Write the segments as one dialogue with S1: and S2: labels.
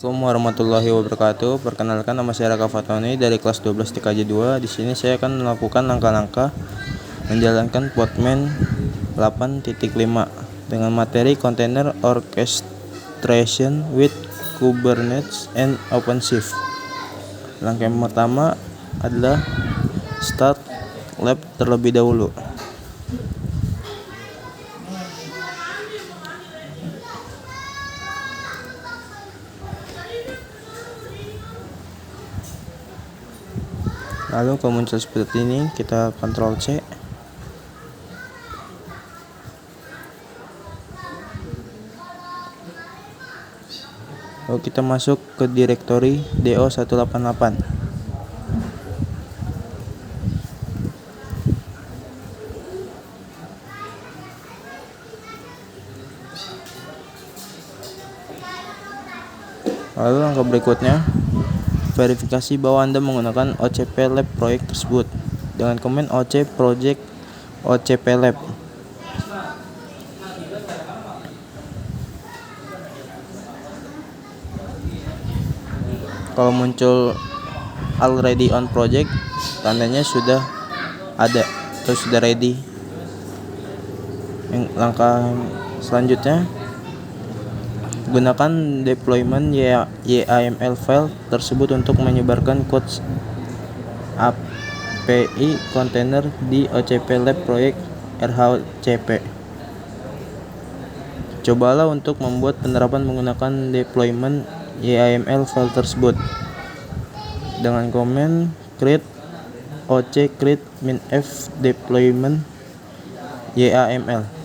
S1: Assalamualaikum warahmatullahi wabarakatuh. Perkenalkan, nama saya Raka Fatoni dari kelas 12 TKJ 2. Di sini saya akan melakukan langkah-langkah menjalankan Postman 8.5 dengan materi Container Orchestration with Kubernetes and OpenShift. Langkah yang pertama adalah start lab terlebih dahulu. Lalu kalau muncul seperti ini, kita Ctrl C. Lalu kita masuk ke direktori DO188. Lalu langkah berikutnya, verifikasi bahwa Anda menggunakan OCP Lab proyek tersebut dengan komen OC Project OCP Lab. Kalau muncul already on project, tandanya sudah ada atau sudah ready. Langkah selanjutnya, gunakan deployment YAML file tersebut untuk menyebarkan codes API container di OCP Lab Project RHCP. Cobalah untuk membuat penerapan menggunakan deployment YAML file tersebut dengan komen create OC create -f deployment YAML.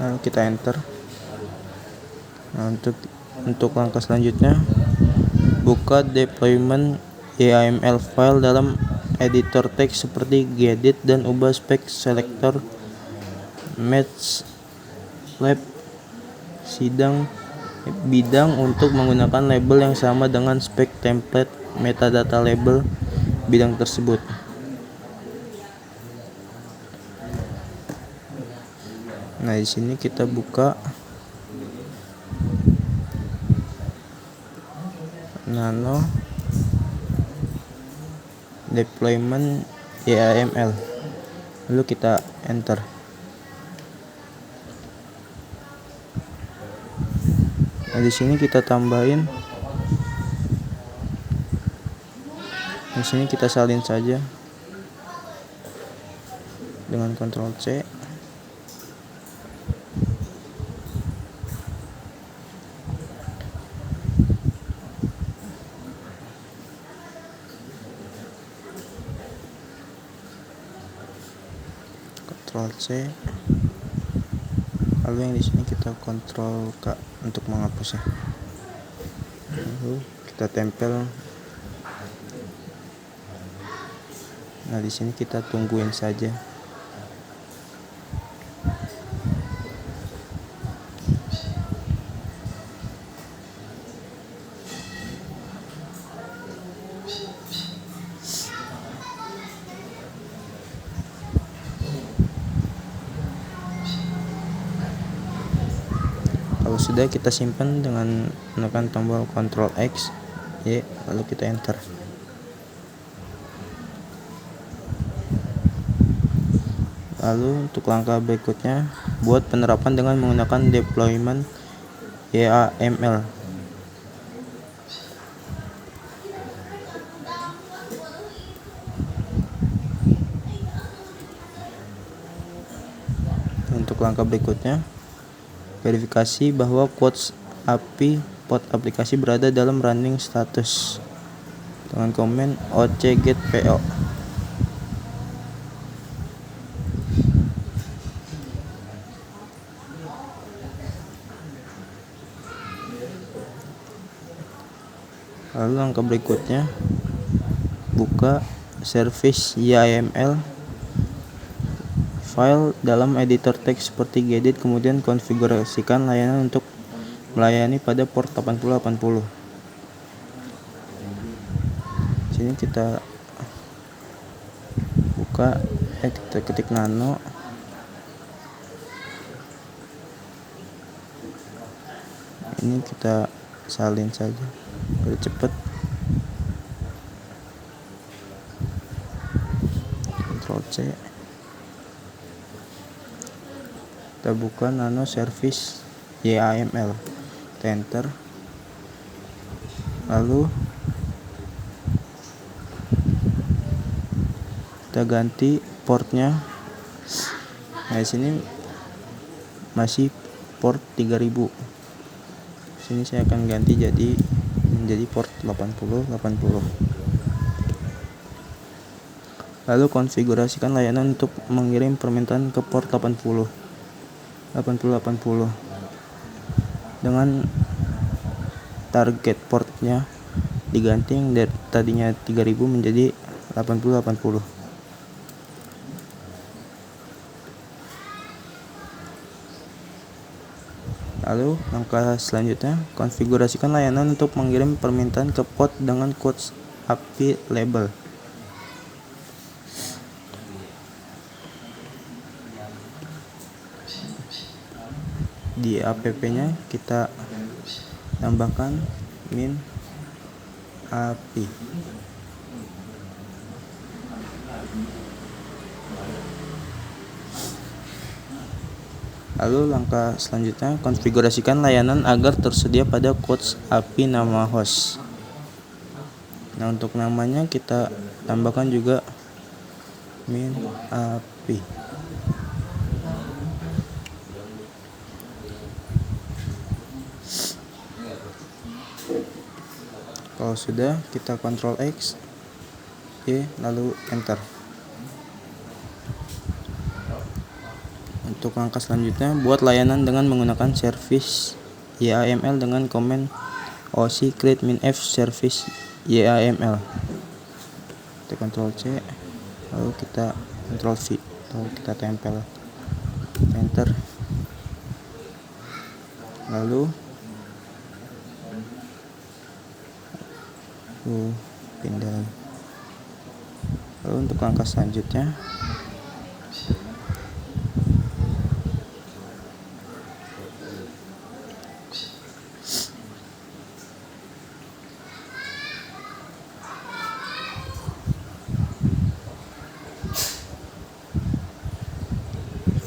S1: Lalu kita enter. Nah, untuk langkah selanjutnya, buka deployment YAML file dalam editor teks seperti gedit dan ubah spek selector MATLAB bidang untuk menggunakan label yang sama dengan spek template metadata label bidang tersebut. Nah, di sini kita buka nano deployment YAML, lalu kita enter. Nah, di sini kita tambahin, di sini kita salin saja dengan Ctrl C. Ctrl C, lalu yang di sini kita Ctrl K untuk menghapusnya. Lalu kita tempel. Nah, di sini kita tungguin saja. Kalau sudah, kita simpan dengan menekan tombol Ctrl X, Y, lalu kita enter. Lalu untuk langkah berikutnya, buat penerapan dengan menggunakan deployment YAML. Untuk langkah berikutnya, verifikasi bahwa codes API pod aplikasi berada dalam running status dengan komen OC get PO. Lalu langkah berikutnya, buka service YAML file dalam editor teks seperti gedit, kemudian konfigurasikan layanan untuk melayani pada port 8080. Sini kita buka, kita ketik nano, ini kita salin saja biar cepet. Ctrl C, kita buka nano service YAML, kita enter, lalu kita ganti portnya. Nah, di sini masih port 3000. Sini saya akan ganti menjadi port 80. Lalu konfigurasikan layanan untuk mengirim permintaan ke port 80 dengan target portnya diganti yang dari tadinya 3000 menjadi 80. Lalu langkah selanjutnya, konfigurasikan layanan untuk mengirim permintaan ke port dengan quotes API label. Di app-nya kita tambahkan min API. Lalu langkah selanjutnya, konfigurasikan layanan agar tersedia pada quotes API nama host. Nah, untuk namanya kita tambahkan juga min API. Kalau sudah, kita Ctrl X, Y, lalu enter. Untuk langkah selanjutnya, buat layanan dengan menggunakan service YAML dengan komen OC create min-f service YAML. Kita Ctrl C, lalu kita Ctrl V, lalu kita tempel, enter, lalu pindah. Lalu untuk langkah selanjutnya,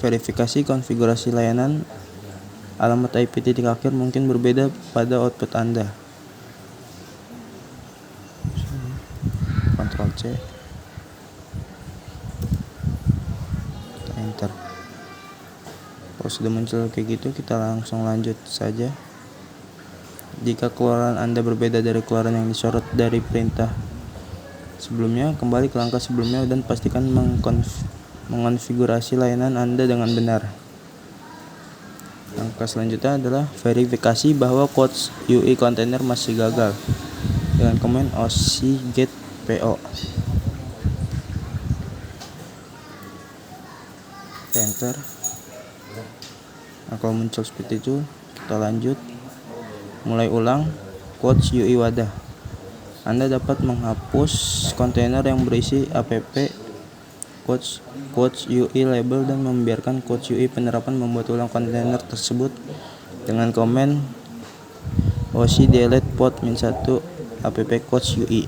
S1: verifikasi konfigurasi layanan. Alamat IP titik akhir mungkin berbeda pada output Anda. Ctrl C, enter. Kalau sudah muncul kayak gitu, kita langsung lanjut saja. Jika keluaran Anda berbeda dari keluaran yang disorot dari perintah sebelumnya, kembali ke langkah sebelumnya dan pastikan mengonfigurasi layanan Anda dengan benar. Langkah selanjutnya adalah verifikasi bahwa quotes UI container masih gagal dengan komen OC get PO. Enter. Nah, kalau muncul seperti itu, kita lanjut, mulai ulang quotes UI wadah. Anda dapat menghapus kontainer yang berisi app quotes UI label dan membiarkan quotes UI penerapan membuat ulang kontainer tersebut dengan komen OC delete port -1 app quotes UI.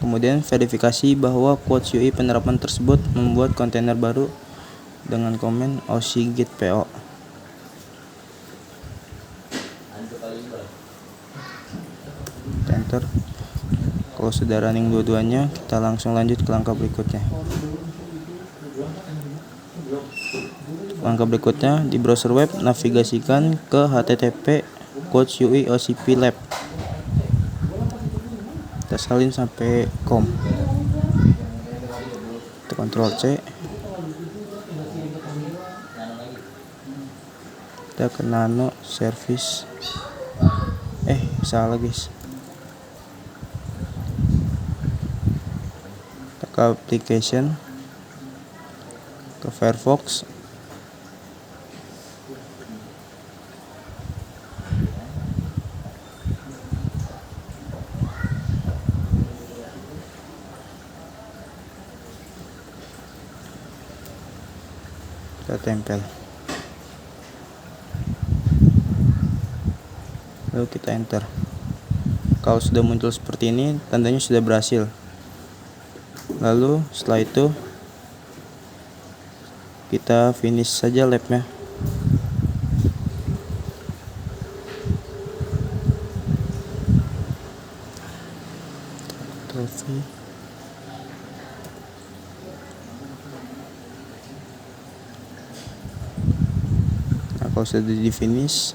S1: Kemudian verifikasi bahwa quotes UI penerapan tersebut membuat kontainer baru dengan komen OC get PO. Enter. Kalau sudah running dua-duanya, kita langsung lanjut ke langkah berikutnya. Langkah berikutnya, di browser web navigasikan ke http quotes UI OCP lab. Kita salin sampai com. Kita Ctrl C, kita ke nano service, salah guys, kita ke application, ke Firefox, kita tempel, lalu kita enter. Kalau sudah muncul seperti ini, tandanya sudah berhasil. Lalu setelah itu kita finish saja labnya. Trofi. Nah, kalau sudah di finish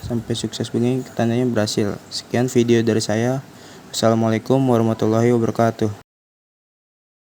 S1: sampai sukses begini, tandanya berhasil. Sekian video dari saya. Assalamualaikum warahmatullahi wabarakatuh.